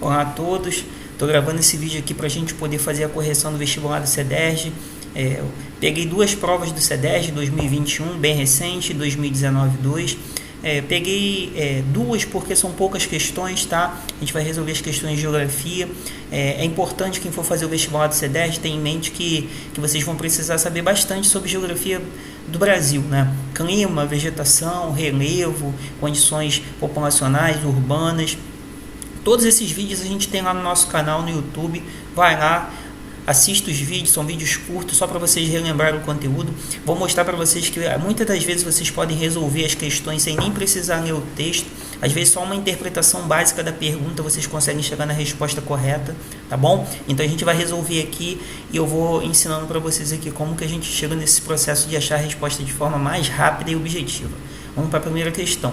Olá a todos, estou gravando esse vídeo aqui para a gente poder fazer a correção do vestibular do CEDERJ. Eu peguei duas provas do CEDERJ 2021, bem recente, 2019 2. Peguei duas porque são poucas questões, tá? A gente vai resolver as questões de geografia. É importante quem for fazer o vestibular do CEDERJ ter em mente que vocês vão precisar saber bastante sobre geografia do Brasil, né? Clima, vegetação, relevo, condições populacionais, urbanas. Todos esses vídeos a gente tem lá no nosso canal no YouTube. Vai lá, assista os vídeos, são vídeos curtos só para vocês relembrarem o conteúdo. Vou mostrar para vocês que muitas das vezes vocês podem resolver as questões sem nem precisar ler o texto. Às vezes só uma interpretação básica da pergunta vocês conseguem chegar na resposta correta, tá bom? Então a gente vai resolver aqui e eu vou ensinando para vocês aqui como que a gente chega nesse processo de achar a resposta de forma mais rápida e objetiva. Vamos para a primeira questão.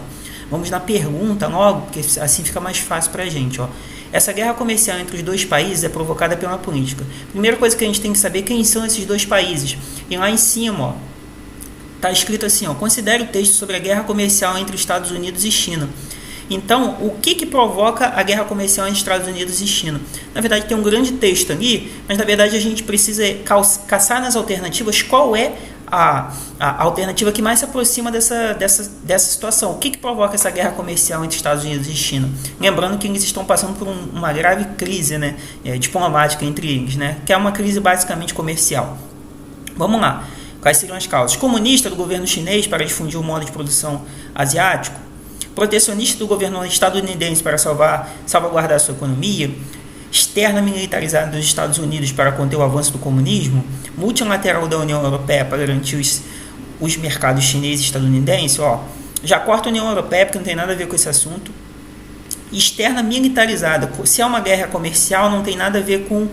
Vamos na pergunta logo, porque assim fica mais fácil para a gente. Essa guerra comercial entre os dois países é provocada pela política. Primeira coisa que a gente tem que saber quem são esses dois países. E lá em cima, está escrito assim, considere o texto sobre a guerra comercial entre Estados Unidos e China. Então, o que provoca a guerra comercial entre Estados Unidos e China? Na verdade, tem um grande texto ali, mas na verdade a gente precisa caçar nas alternativas qual é a alternativa que mais se aproxima dessa situação. O que provoca essa guerra comercial entre Estados Unidos e China? Lembrando que eles estão passando por uma grave crise, diplomática entre eles, que é uma crise basicamente comercial. Vamos lá. Quais seriam as causas? Comunista do governo chinês para difundir o modo de produção asiático. Protecionista do governo estadunidense para salvaguardar sua economia. Externa militarizada dos Estados Unidos para conter o avanço do comunismo, multilateral da União Europeia para garantir os mercados chinês e estadunidense, já corta a União Europeia porque não tem nada a ver com esse assunto. Externa militarizada, se é uma guerra comercial não tem nada a ver com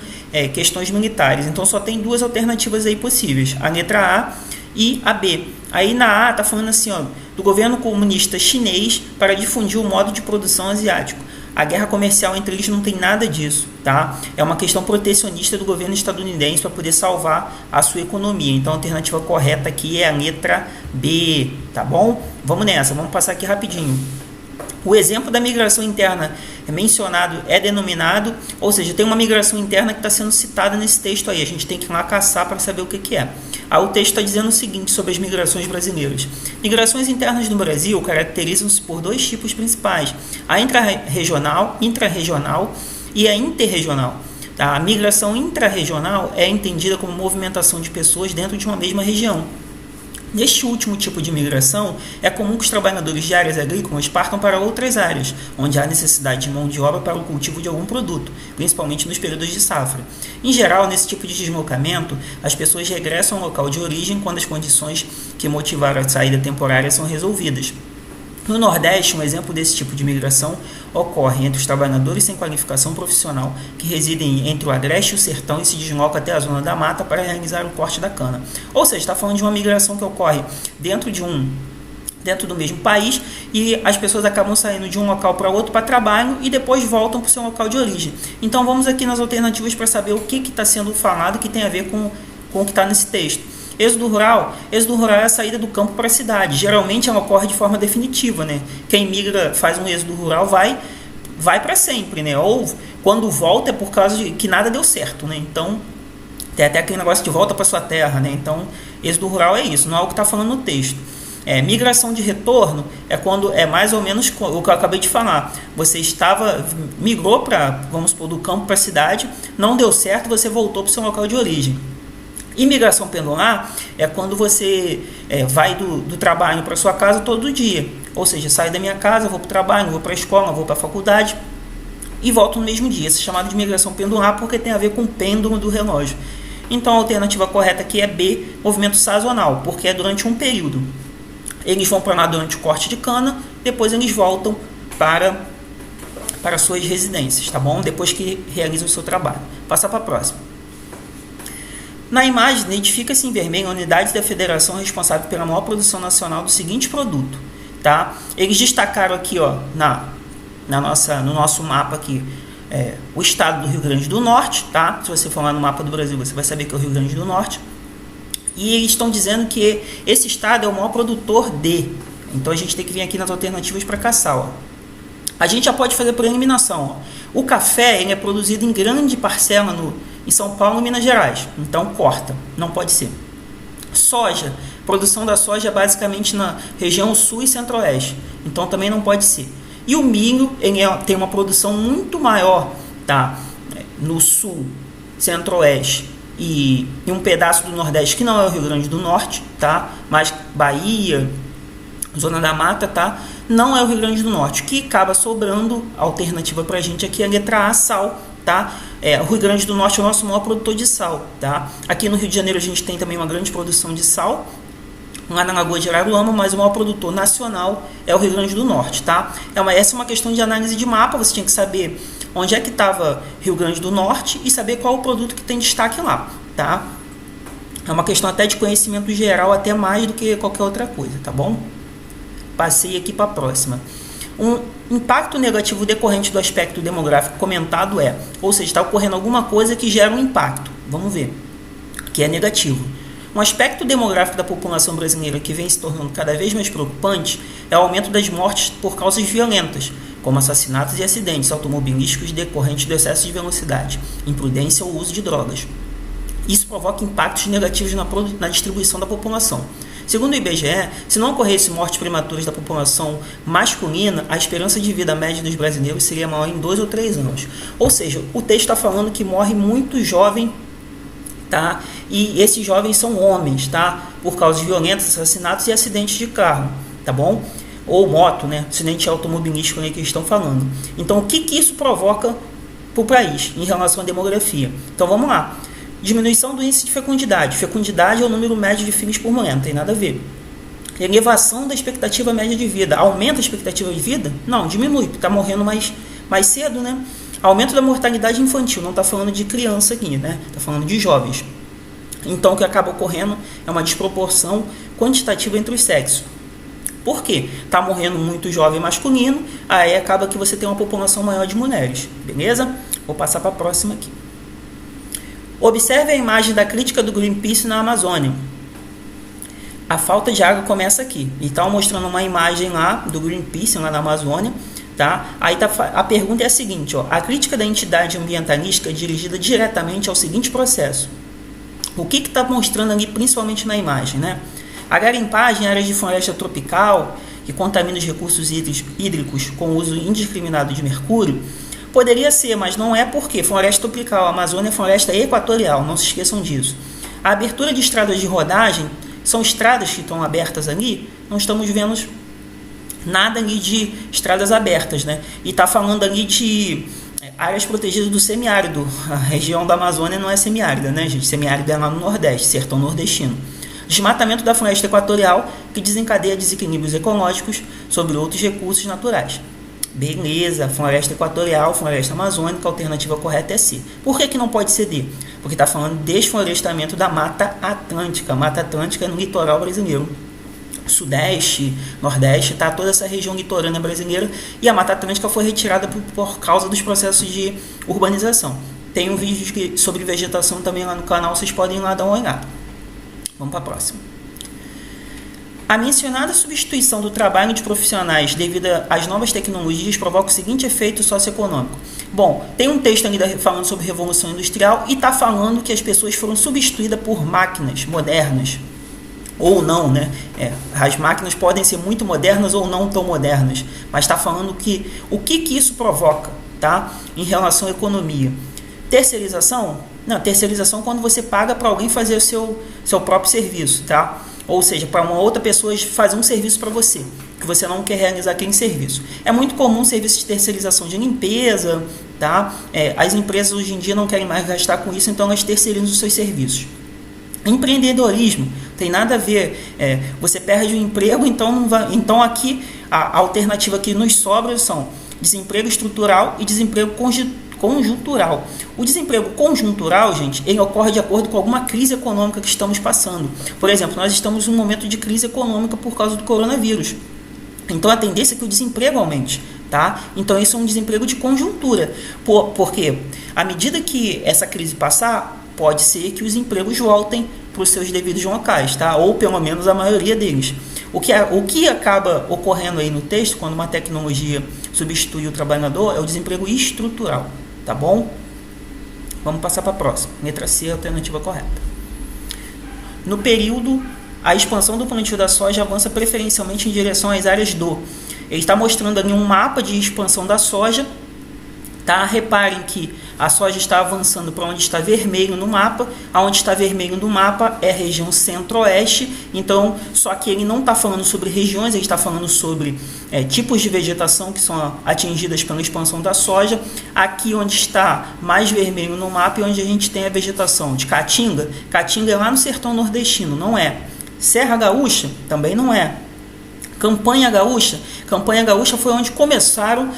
questões militares, então só tem duas alternativas aí possíveis, a letra A e a B. Aí na A está falando assim, do governo comunista chinês para difundir o modo de produção asiático. A guerra comercial entre eles não tem nada disso, tá? É uma questão protecionista do governo estadunidense para poder salvar a sua economia. Então a alternativa correta aqui é a letra B, tá bom? Vamos nessa, vamos passar aqui rapidinho. O exemplo da migração interna mencionado é denominado, ou seja, tem uma migração interna que está sendo citada nesse texto aí. A gente tem que ir lá caçar para saber o que é. Aí o texto está dizendo o seguinte sobre as migrações brasileiras. Migrações internas no Brasil caracterizam-se por dois tipos principais. A intrarregional e a interregional. A migração intrarregional é entendida como movimentação de pessoas dentro de uma mesma região. Neste último tipo de migração, é comum que os trabalhadores de áreas agrícolas partam para outras áreas, onde há necessidade de mão de obra para o cultivo de algum produto, principalmente nos períodos de safra. Em geral, nesse tipo de deslocamento, as pessoas regressam ao local de origem quando as condições que motivaram a saída temporária são resolvidas. No Nordeste, um exemplo desse tipo de migração ocorre entre os trabalhadores sem qualificação profissional que residem entre o Agreste e o Sertão e se deslocam até a zona da mata para realizar o corte da cana. Ou seja, está falando de uma migração que ocorre dentro do mesmo país e as pessoas acabam saindo de um local para outro para trabalho e depois voltam para o seu local de origem. Então vamos aqui nas alternativas para saber o que está sendo falado que tem a ver com o que está nesse texto. Êxodo rural é a saída do campo para a cidade. Geralmente ela ocorre de forma definitiva, Quem migra, faz um êxodo rural, vai para sempre, Ou quando volta é por causa de que nada deu certo, Então tem até aquele negócio de volta para sua terra, Então êxodo rural é isso, não é o que está falando no texto. Migração de retorno é quando é mais ou menos o que eu acabei de falar. Você migrou vamos supor, do campo para a cidade, não deu certo, você voltou para o seu local de origem. Imigração pendular é quando você vai do trabalho para sua casa todo dia. Ou seja, saio da minha casa, vou para o trabalho, vou para a escola, vou para a faculdade e volto no mesmo dia. Isso é chamado de migração pendular porque tem a ver com o pêndulo do relógio. Então a alternativa correta aqui é B, movimento sazonal, porque é durante um período. Eles vão para lá durante o corte de cana, depois eles voltam para suas residências, tá bom? Depois que realizam o seu trabalho. Passar para a próxima. Na imagem, identifica-se em vermelho a unidade da federação responsável pela maior produção nacional do seguinte produto, tá? Eles destacaram aqui, no nosso mapa aqui, o estado do Rio Grande do Norte, tá? Se você for lá no mapa do Brasil, você vai saber que é o Rio Grande do Norte. E eles estão dizendo que esse estado é o maior produtor de. Então a gente tem que vir aqui nas alternativas para caçar, A gente já pode fazer por eliminação, O café ele é produzido em grande parcela em São Paulo e Minas Gerais, então corta, não pode ser. Soja, produção da soja basicamente na região sul e centro-oeste, então também não pode ser. E o milho ele tem uma produção muito maior, tá? No sul, centro-oeste e um pedaço do nordeste que não é o Rio Grande do Norte, tá? Mas Bahia, Zona da Mata, tá? Não é o Rio Grande do Norte, que acaba sobrando a alternativa para a gente aqui, a letra A, sal, tá? O Rio Grande do Norte é o nosso maior produtor de sal, tá? Aqui no Rio de Janeiro a gente tem também uma grande produção de sal, lá na Lagoa de Araruama, mas o maior produtor nacional é o Rio Grande do Norte, tá? Essa é uma questão de análise de mapa, você tinha que saber onde é que estava Rio Grande do Norte e saber qual o produto que tem destaque lá, tá? É uma questão até de conhecimento geral, até mais do que qualquer outra coisa, tá bom? Passei aqui para a próxima. Um impacto negativo decorrente do aspecto demográfico comentado ou seja, está ocorrendo alguma coisa que gera um impacto, vamos ver, que é negativo. Um aspecto demográfico da população brasileira que vem se tornando cada vez mais preocupante é o aumento das mortes por causas violentas, como assassinatos e acidentes automobilísticos decorrentes do excesso de velocidade, imprudência ou uso de drogas. Isso provoca impactos negativos na distribuição da população. Segundo o IBGE, se não ocorresse mortes prematuras da população masculina, a esperança de vida média dos brasileiros seria maior em 2 ou 3 anos. Ou seja, o texto está falando que morre muito jovem, tá? E esses jovens são homens, tá? Por causas violentas, assassinatos e acidentes de carro, tá bom? Ou moto, né? Acidente automobilístico que eles estão falando. Então, o que isso provoca para o país em relação à demografia? Então, vamos lá. Diminuição do índice de fecundidade. Fecundidade é o número médio de filhos por mulher, não tem nada a ver. Elevação da expectativa média de vida. Aumenta a expectativa de vida? Não, diminui, porque está morrendo mais cedo, né? Aumento da mortalidade infantil. Não está falando de criança aqui, né? Está falando de jovens. Então, o que acaba ocorrendo é uma desproporção quantitativa entre os sexos. Por quê? Está morrendo muito jovem masculino, aí acaba que você tem uma população maior de mulheres. Beleza? Vou passar para a próxima aqui. Observe a imagem da crítica do Greenpeace na Amazônia. A falta de água começa aqui. Então, mostrando uma imagem lá do Greenpeace, lá na Amazônia. Tá? Aí a pergunta é a seguinte, a crítica da entidade ambientalista é dirigida diretamente ao seguinte processo. O que está mostrando ali, principalmente na imagem, né? A garimpagem em áreas de floresta tropical, que contamina os recursos hídricos com o uso indiscriminado de mercúrio, poderia ser, mas não é porque floresta tropical, a Amazônia é floresta equatorial, não se esqueçam disso. A abertura de estradas de rodagem, são estradas que estão abertas ali, não estamos vendo nada ali de estradas abertas, né? E está falando ali de áreas protegidas do semiárido. A região da Amazônia não é semiárida, né, gente? Semiárido é lá no Nordeste, sertão nordestino. Desmatamento da floresta equatorial, que desencadeia desequilíbrios ecológicos sobre outros recursos naturais. Beleza, floresta equatorial, floresta amazônica, a alternativa correta é C. Por que não pode ser D? Porque está falando de desflorestamento da Mata Atlântica. Mata Atlântica é no litoral brasileiro. Sudeste, Nordeste, tá? Toda essa região litorânea brasileira, e a Mata Atlântica foi retirada por causa dos processos de urbanização. Tem um vídeo sobre vegetação também lá no canal, vocês podem ir lá dar uma olhada. Vamos para a próxima. A mencionada substituição do trabalho de profissionais devido às novas tecnologias provoca o seguinte efeito socioeconômico. Bom, tem um texto ainda falando sobre Revolução Industrial e está falando que as pessoas foram substituídas por máquinas modernas. Ou não, né? As máquinas podem ser muito modernas ou não tão modernas, mas está falando que o que isso provoca, tá? Em relação à economia. Terceirização? Não, terceirização é quando você paga para alguém fazer o seu próprio serviço, tá? Ou seja, para uma outra pessoa fazer um serviço para você, que você não quer realizar aquele serviço. É muito comum serviço de terceirização de limpeza, tá? As empresas hoje em dia não querem mais gastar com isso, então elas terceirizam os seus serviços. Empreendedorismo tem nada a ver, você perde o emprego, então não vai, então aqui a alternativa que nos sobra são desemprego estrutural e desemprego conjuntural. O desemprego conjuntural, gente, ele ocorre de acordo com alguma crise econômica que estamos passando. Por exemplo, nós estamos em um momento de crise econômica por causa do coronavírus. Então a tendência é que o desemprego aumente, tá? Então isso é um desemprego de conjuntura. Porque à medida que essa crise passar, pode ser que os empregos voltem para os seus devidos locais, tá? Ou pelo menos a maioria deles. O que acaba ocorrendo aí no texto, quando uma tecnologia substitui o trabalhador, é o desemprego estrutural, tá bom? Vamos passar para a próxima. Letra C, alternativa correta. No período, a expansão do plantio da soja avança preferencialmente em direção às áreas do... Ele está mostrando ali um mapa de expansão da soja, tá? Reparem que a soja está avançando para onde está vermelho no mapa. Aonde está vermelho no mapa é a região centro-oeste. Então, só que ele não está falando sobre regiões, ele está falando sobre tipos de vegetação que são atingidas pela expansão da soja. Aqui onde está mais vermelho no mapa é onde a gente tem a vegetação de Caatinga. Caatinga é lá no sertão nordestino, não é? Serra Gaúcha também não é. Campanha Gaúcha foi onde começaram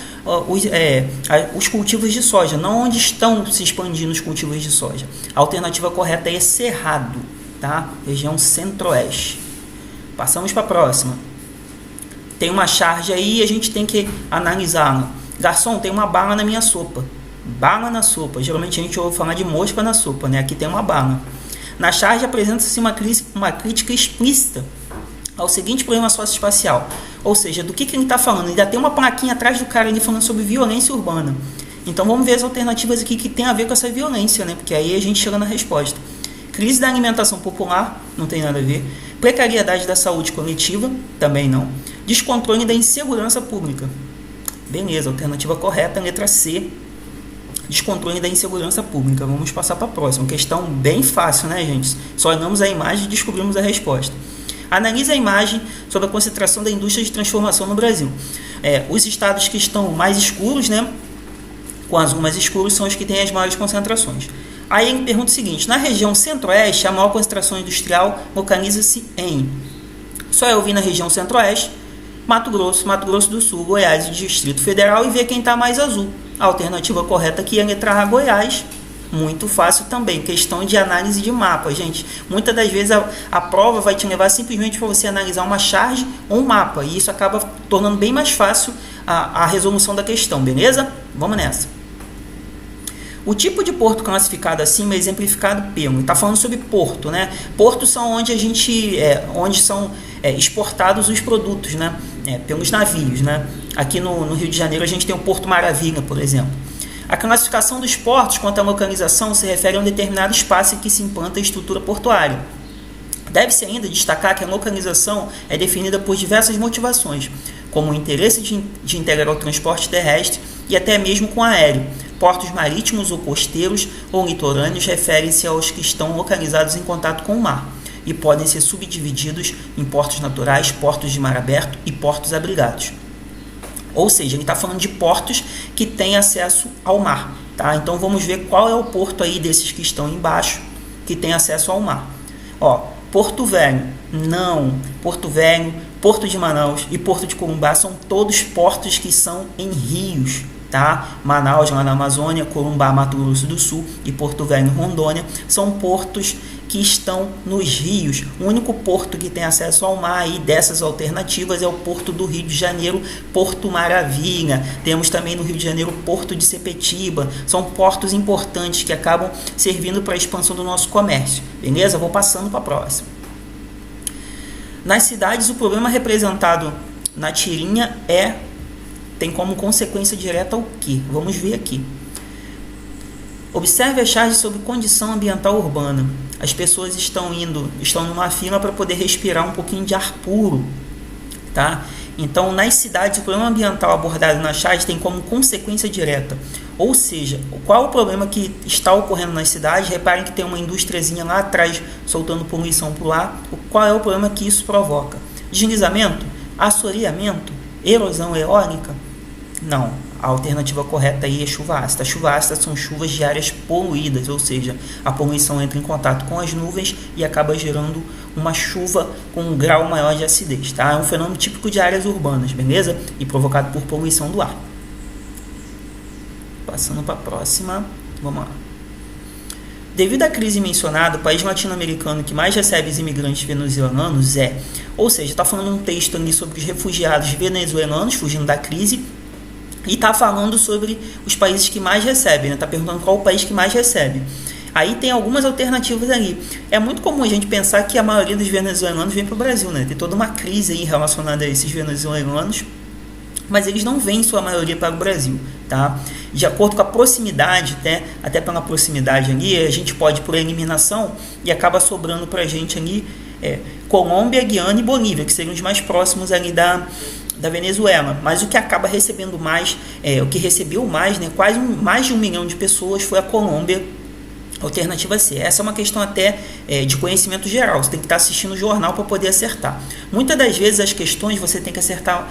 os cultivos de soja, não onde estão se expandindo os cultivos de soja. A alternativa correta é Cerrado, tá? Região centro-oeste. Passamos para a próxima. Tem uma charge aí e a gente tem que analisar. Garçom, tem uma bala na minha sopa. Bala na sopa. Geralmente a gente ouve falar de mosca na sopa, né? Aqui tem uma bala. Na charge apresenta-se uma crítica explícita ao seguinte problema socioespacial. Ou seja, do que ele está falando? Ainda tem uma plaquinha atrás do cara ali falando sobre violência urbana. Então vamos ver as alternativas aqui que tem a ver com essa violência, né? Porque aí a gente chega na resposta. Crise da alimentação popular, não tem nada a ver. Precariedade da saúde coletiva, também não. Descontrole da insegurança pública. Beleza, alternativa correta, letra C. Descontrole da insegurança pública. Vamos passar para a próxima. Questão bem fácil, né, gente? Só olhamos a imagem e descobrimos a resposta. Analise a imagem sobre a concentração da indústria de transformação no Brasil. Os estados que estão mais escuros, né, com azul mais escuro, são os que têm as maiores concentrações. Aí ele pergunta o seguinte: na região centro-oeste, a maior concentração industrial localiza-se em... Só eu vi na região centro-oeste, Mato Grosso do Sul, Goiás e Distrito Federal e ver quem está mais azul. A alternativa correta aqui é a letra A, Goiás. Muito fácil também, questão de análise de mapa, gente. Muitas das vezes a prova vai te levar simplesmente para você analisar uma charge ou um mapa, e isso acaba tornando bem mais fácil a resolução da questão, beleza? Vamos nessa. O tipo de porto classificado acima é exemplificado pelo... Está falando sobre porto, né? Portos são onde onde são exportados os produtos, né? Pelos navios, né? Aqui no Rio de Janeiro a gente tem o Porto Maravilha, por exemplo. A classificação dos portos quanto à localização se refere a um determinado espaço em que se implanta a estrutura portuária. Deve-se ainda destacar que a localização é definida por diversas motivações, como o interesse de integrar o transporte terrestre e até mesmo com aéreo. Portos marítimos ou costeiros ou litorâneos referem-se aos que estão localizados em contato com o mar e podem ser subdivididos em portos naturais, portos de mar aberto e portos abrigados. Ou seja, ele está falando de portos que têm acesso ao mar, tá? Então vamos ver qual é o porto aí desses que estão embaixo que tem acesso ao mar. Porto Velho, não. Porto Velho, Porto de Manaus e Porto de Corumbá são todos portos que são em rios, tá? Manaus, lá na Amazônia, Corumbá, Mato Grosso do Sul e Porto Velho, Rondônia, são portos que estão nos rios. O único porto que tem acesso ao mar aí dessas alternativas é o Porto do Rio de Janeiro, Porto Maravilha. Temos também no Rio de Janeiro Porto de Sepetiba. São portos importantes que acabam servindo para a expansão do nosso comércio. Beleza? Vou passando para a próxima. Nas cidades, o problema representado na tirinha tem como consequência direta o quê? Vamos ver aqui. Observe a charge sobre condição ambiental urbana. As pessoas estão numa fila para poder respirar um pouquinho de ar puro, tá? Então, nas cidades, o problema ambiental abordado na charge tem como consequência direta. Ou seja, qual é o problema que está ocorrendo nas cidades? Reparem que tem uma indústriazinha lá atrás soltando poluição para o ar. Qual é o problema que isso provoca? Deslizamento? Assoreamento? Erosão eólica? Não. A alternativa correta aí é chuva ácida. Chuva ácida são chuvas de áreas poluídas, ou seja, a poluição entra em contato com as nuvens e acaba gerando uma chuva com um grau maior de acidez, tá? É um fenômeno típico de áreas urbanas, beleza? E provocado por poluição do ar. Passando para a próxima, vamos lá. Devido à crise mencionada, o país latino-americano que mais recebe os imigrantes venezuelanos ou seja, está falando um texto ali sobre os refugiados venezuelanos fugindo da crise. E está falando sobre os países que mais recebem, né? Está perguntando qual o país que mais recebe. Aí tem algumas alternativas ali. É muito comum a gente pensar que a maioria dos venezuelanos vem para o Brasil, né? Tem toda uma crise aí relacionada a esses venezuelanos, mas eles não vêm, em sua maioria, para o Brasil, tá? De acordo com a proximidade, até pela proximidade ali, a gente pode por eliminação e acaba sobrando para a gente ali Colômbia, Guiana e Bolívia, que seriam os mais próximos ali da Venezuela. Mas o que acaba recebendo mais, o que recebeu mais, né, quase mais de 1 milhão de pessoas foi a Colômbia, alternativa C. Essa é uma questão até de conhecimento geral. Você tem que estar assistindo o jornal para poder acertar. Muitas das vezes as questões você tem que acertar,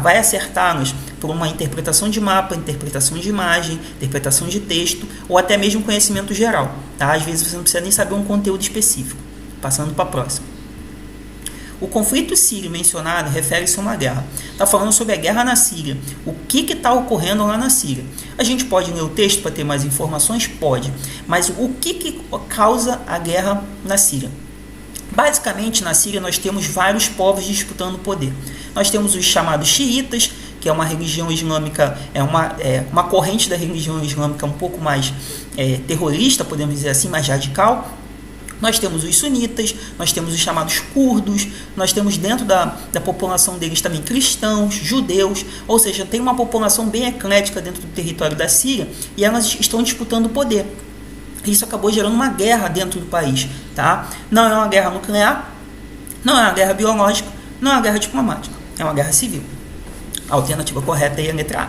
vai acertá-las por uma interpretação de mapa, interpretação de imagem, interpretação de texto ou até mesmo conhecimento geral. Tá? Às vezes você não precisa nem saber um conteúdo específico. Passando para a próxima. O conflito sírio mencionado refere-se a uma guerra. Está falando sobre a guerra na Síria. O que está ocorrendo lá na Síria? A gente pode ler o texto para ter mais informações? Pode. Mas o que causa a guerra na Síria? Basicamente, na Síria nós temos vários povos disputando o poder. Nós temos os chamados xiitas, que é uma religião islâmica, uma corrente da religião islâmica um pouco mais terrorista, podemos dizer assim, mais radical. Nós temos os sunitas, nós temos os chamados curdos, nós temos dentro da população deles também cristãos, judeus, ou seja, tem uma população bem eclética dentro do território da Síria e elas estão disputando o poder. Isso acabou gerando uma guerra dentro do país. Tá? Não é uma guerra nuclear, não é uma guerra biológica, não é uma guerra diplomática, é uma guerra civil. A alternativa correta é a letra A.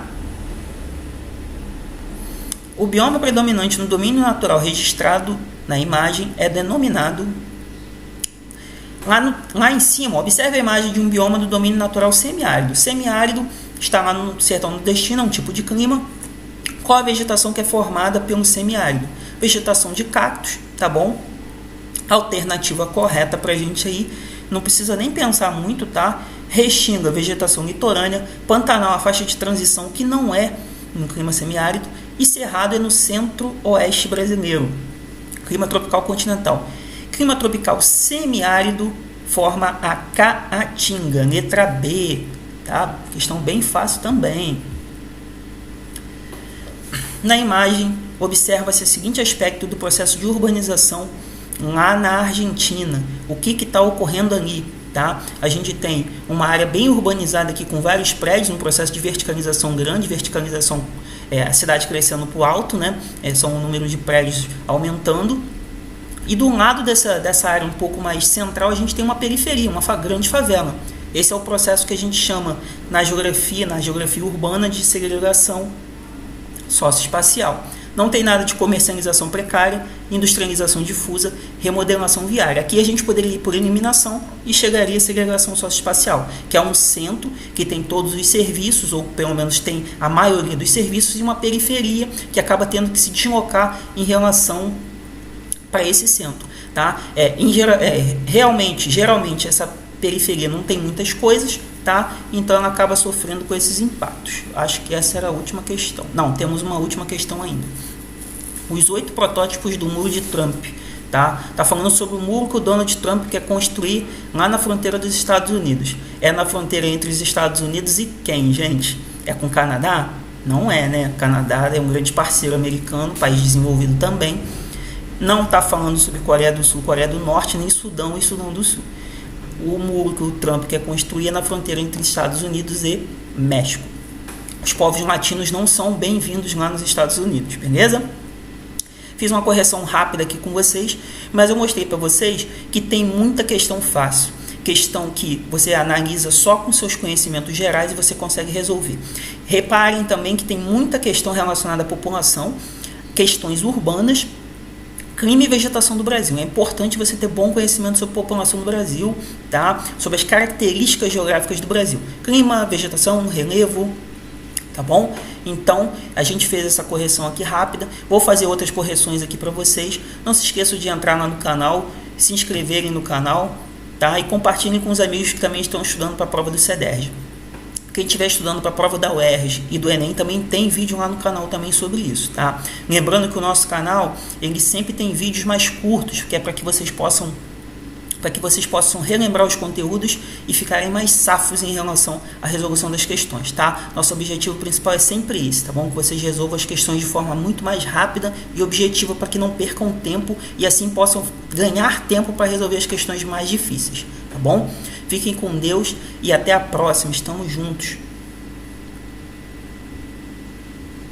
O bioma predominante no domínio natural registrado na imagem é denominado... Lá em cima, observe a imagem de um bioma do domínio natural semiárido. Semiárido está lá no sertão nordestino, é um tipo de clima. Qual a vegetação que é formada pelo semiárido? Vegetação de cactos, tá bom? Alternativa correta pra gente aí, não precisa nem pensar muito, tá? Restinga, vegetação litorânea. Pantanal, a faixa de transição, que não é no clima semiárido. E Cerrado é no centro-oeste brasileiro. Clima tropical continental. Clima tropical semiárido forma a Caatinga, letra B. Tá? Questão bem fácil também. Na imagem, observa-se o seguinte aspecto do processo de urbanização lá na Argentina. O que está ocorrendo ali? Tá? A gente tem uma área bem urbanizada aqui com vários prédios, um processo de verticalização grande, a cidade crescendo para o alto, né? São o número de prédios aumentando. E do lado dessa área um pouco mais central, a gente tem uma periferia, uma grande favela. Esse é o processo que a gente chama na geografia urbana de segregação socioespacial. Não tem nada de comercialização precária, industrialização difusa, remodelação viária. Aqui a gente poderia ir por eliminação e chegaria à segregação socioespacial, que é um centro que tem todos os serviços, ou pelo menos tem a maioria dos serviços, e uma periferia que acaba tendo que se deslocar em relação para esse centro. Tá? Geralmente essa periferia não tem muitas coisas, tá? Então ela acaba sofrendo com esses impactos. Acho que essa era a última questão. Não, temos uma última questão ainda. Os 8 protótipos do muro de Trump. Tá falando sobre o muro que o Donald Trump quer construir lá na fronteira dos Estados Unidos. É na fronteira entre os Estados Unidos e quem, gente? É com o Canadá? Não é, né? O Canadá é um grande parceiro americano, país desenvolvido também. Não está falando sobre Coreia do Sul, Coreia do Norte, nem Sudão e Sudão do Sul. O muro que o Trump quer construir é na fronteira entre Estados Unidos e México. Os povos latinos não são bem-vindos lá nos Estados Unidos, beleza? Fiz uma correção rápida aqui com vocês, mas eu mostrei para vocês que tem muita questão fácil. Questão que você analisa só com seus conhecimentos gerais e você consegue resolver. Reparem também que tem muita questão relacionada à população, questões urbanas, clima e vegetação do Brasil. É importante você ter bom conhecimento sobre a população do Brasil, tá? Sobre as características geográficas do Brasil. Clima, vegetação, relevo, tá bom? Então, a gente fez essa correção aqui rápida. Vou fazer outras correções aqui para vocês. Não se esqueçam de entrar lá no canal, se inscreverem no canal, tá? E compartilhem com os amigos que também estão estudando para a prova do CEDERJ. Quem estiver estudando para a prova da UERJ e do Enem também tem vídeo lá no canal também sobre isso, tá? Lembrando que o nosso canal, ele sempre tem vídeos mais curtos, que é para que vocês possam para que vocês possam relembrar os conteúdos e ficarem mais safos em relação à resolução das questões, tá? Nosso objetivo principal é sempre esse, tá bom? Que vocês resolvam as questões de forma muito mais rápida e objetiva para que não percam tempo e assim possam ganhar tempo para resolver as questões mais difíceis, tá bom? Fiquem com Deus e até a próxima, estamos juntos!